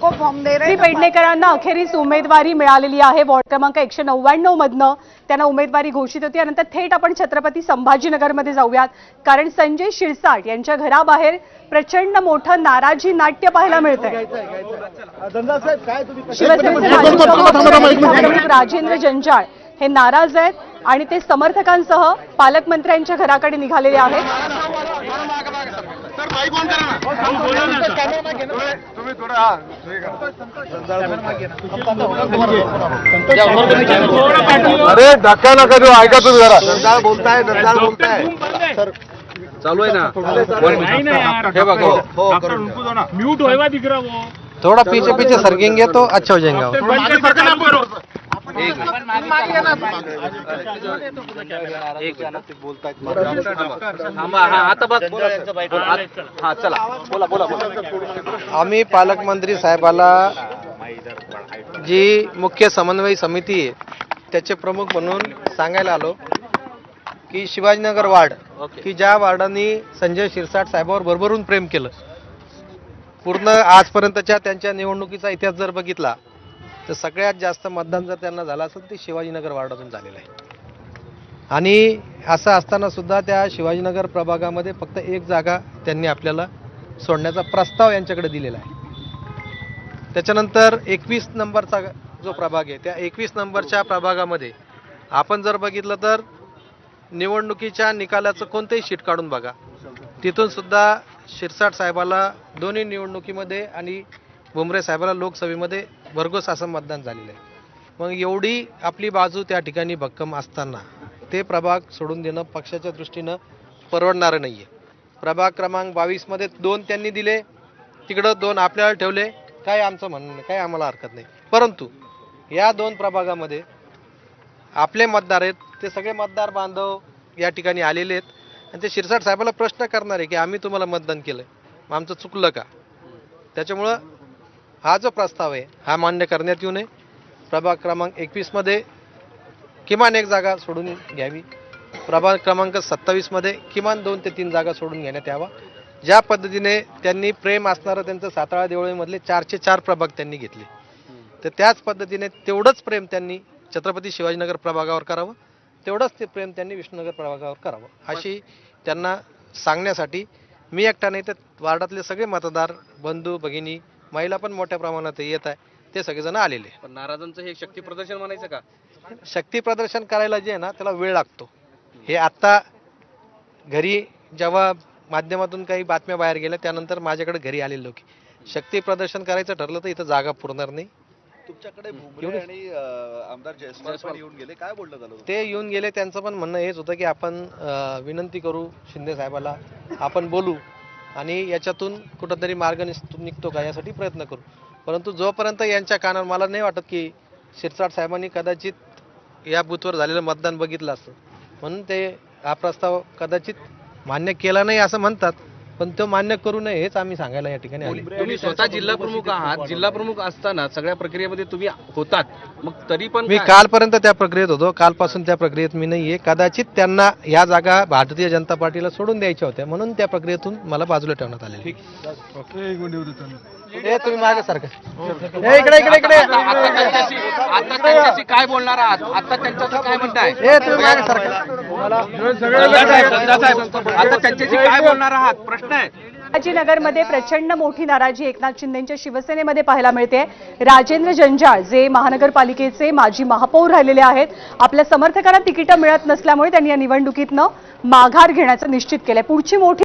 हमको फॉर्म दे रहे श्री पेडणेकरांना अखेरीस उमेदवारी मिळालेली आहे। वॉर्ड क्रमांक 199 मधनं त्यांना उमेदवारी घोषित होती। यानंतर थेट आपण छत्रपती संभाजीनगरमध्ये जाऊयात, कारण संजय शिरसाट यांच्या घराबाहेर प्रचंड मोठं नाराजी नाट्य पाहायला मिळतंय। शिवसेनेचे माजी प्रमुख राजेंद्र जंजाळ हे नाराज आहेत आणि ते समर्थकांसह पालकमंत्र्यांच्या घराकडे निघालेले आहेत। अरे धक्का नका देऊ, ऐका तुम्ही जरा। दंडाळ बोलताय सर चालू आहे ना। हे बघो म्यूट होएगा दिख रहा वो। थोड़ा पीछे पीछे सरकेंगे तो अच्छा हो जाएगा। आम्ही पालकमंत्री साहेबाला जी मुख्य समन्वय समिती आहे त्याचे प्रमुख म्हणून सांगायला आलो की शिवाजीनगर वार्ड की ज्या वार्डाने संजय शिरसाट साहेबांवर भरभरून प्रेम केलं, पूर्ण आजपर्यंतच्या त्यांच्या निवडणुकीचा इतिहास जर बघितला तर सगळ्यात जास्त मतदान जर त्यांना झालं असेल ते शिवाजीनगर वार्डातून झालेलं आहे। आणि असं असताना सुद्धा त्या शिवाजीनगर प्रभागामध्ये फक्त एक जागा त्यांनी आपल्याला सोडण्याचा प्रस्ताव यांच्याकडे दिलेला आहे। त्याच्यानंतर 21 नंबरचा जो प्रभाग आहे त्या 21 नंबरच्या प्रभागामध्ये आपण जर बघितलं तर निवडणुकीच्या निकालाचं कोणतंही शीट काढून बघा, तिथून सुद्धा शिरसाट साहेबाला दोन्ही निवडणुकीमध्ये आणि भुमरे साहेबाला लोकसभेमध्ये भरघोस असं मतदान झालेलं आहे। मग एवढी आपली बाजू त्या ठिकाणी भक्कम असताना ते प्रभाग सोडून देणं पक्षाच्या दृष्टीनं परवडणारं नाही आहे। प्रभाग क्रमांक 22 मध्ये 2 त्यांनी दिले, तिकडं 2 आपल्याला ठेवले, काय आमचं म्हणणं नाही, काय आम्हाला हरकत नाही। परंतु या 2 प्रभागामध्ये आपले मतदार आहेत, ते सगळे मतदार बांधव या ठिकाणी आलेले आहेत आणि ते शिरसाट साहेबाला प्रश्न करणार आहे की आम्ही तुम्हाला मतदान केलं, मग आमचं चुकलं का? त्याच्यामुळं हा जो प्रस्ताव आहे हा मान्य करण्यात येऊ नये। प्रभाग क्रमांक 21 मध्ये किमान 1 जागा सोडून घ्यावी, प्रभाग क्रमांक 27 मध्ये किमान 2 ते 3 जागा सोडून घेण्यात यावा। ज्या पद्धतीने त्यांनी प्रेम असणारं त्यांचं सातारा देवळीमधले 4चे 4 प्रभाग त्यांनी घेतले, तर त्याच पद्धतीने तेवढंच प्रेम त्यांनी छत्रपती शिवाजीनगर प्रभागावर करावं, तेवढंच ते प्रेम त्यांनी विष्णुनगर प्रभागावर करावं, अशी त्यांना सांगण्यासाठी मी एकटा नाही तर वार्डातले सगळे मतदार बंधू भगिनी महिला पण मोठ्या प्रमाणात येत आहे, ते सगळेजण आलेले। पण नाराजांचं हे शक्ती प्रदर्शन म्हणायचं का? शक्ती प्रदर्शन करायला जे आहे ना त्याला वेळ लागतो। हे आता घरी जेव्हा माध्यमातून काही बातम्या बाहेर गेल्या त्यानंतर माझ्याकडे घरी आलेले लोक शक्ती प्रदर्शन करायचं ठरलं तर इथं जागा पुरणार नाही। तुमच्याकडे भुमरे आणि आमदार जयस्वाल पण येऊन गेले, काय बोलणं झालं? ते येऊन गेले, त्यांचं पण म्हणणं हेच होतं की आपण विनंती करू शिंदे साहेबाला, आपण बोलू आणि याच्यातून कुठंतरी मार्ग निघतो का यासाठी प्रयत्न करू। परंतु जोपर्यंत यांच्या कानावर मला नाही वाटत की शिरसाट साहेबांनी कदाचित या बूथवर झालेलं मतदान बघितलं असतं, म्हणून ते हा प्रस्ताव कदाचित मान्य केला नाही असं म्हणतात, पण तो मान्य करू नये हेच आम्ही सांगायला या ठिकाणी आले। तुम्ही स्वतः जिल्हा प्रमुख आहात, जिल्हा प्रमुख असताना सगळ्या प्रक्रियेमध्ये तुम्ही होतात, मग तरी पण मी कालपर्यंत त्या प्रक्रियेत होतो, कालपासून त्या प्रक्रियेत मी नाहीये। कदाचित त्यांना या जागा भारतीय जनता पार्टीला सोडून द्यायच्या होत्या म्हणून त्या प्रक्रियेतून मला बाजूला ठेवण्यात आले। तुम्ही मागे सारखं इकडे इकडे इकडे आता त्यांच्याशी काय बोलणार आहात? आता त्यांच्याचं काय म्हणताय? तुम्ही मागे सारखं आता त्यांच्याशी काय बोलणार आहात? प्रश्न आहे। संभाजीनगरमध्ये प्रचंड मोठी नाराजी एकनाथ शिंदेच्या शिवसेनेमध्ये पाहायला मिळते। राजेंद्र जंजाळ जे महानगरपालिकेचे माजी महापौर राहिलेले आहेत, आपल्या समर्थकांना तिकीट मिळत नसल्यामुळे त्यांनी या निवडणुकीतनं माघार घेण्याचं निश्चित केलंय। पुढची मोठी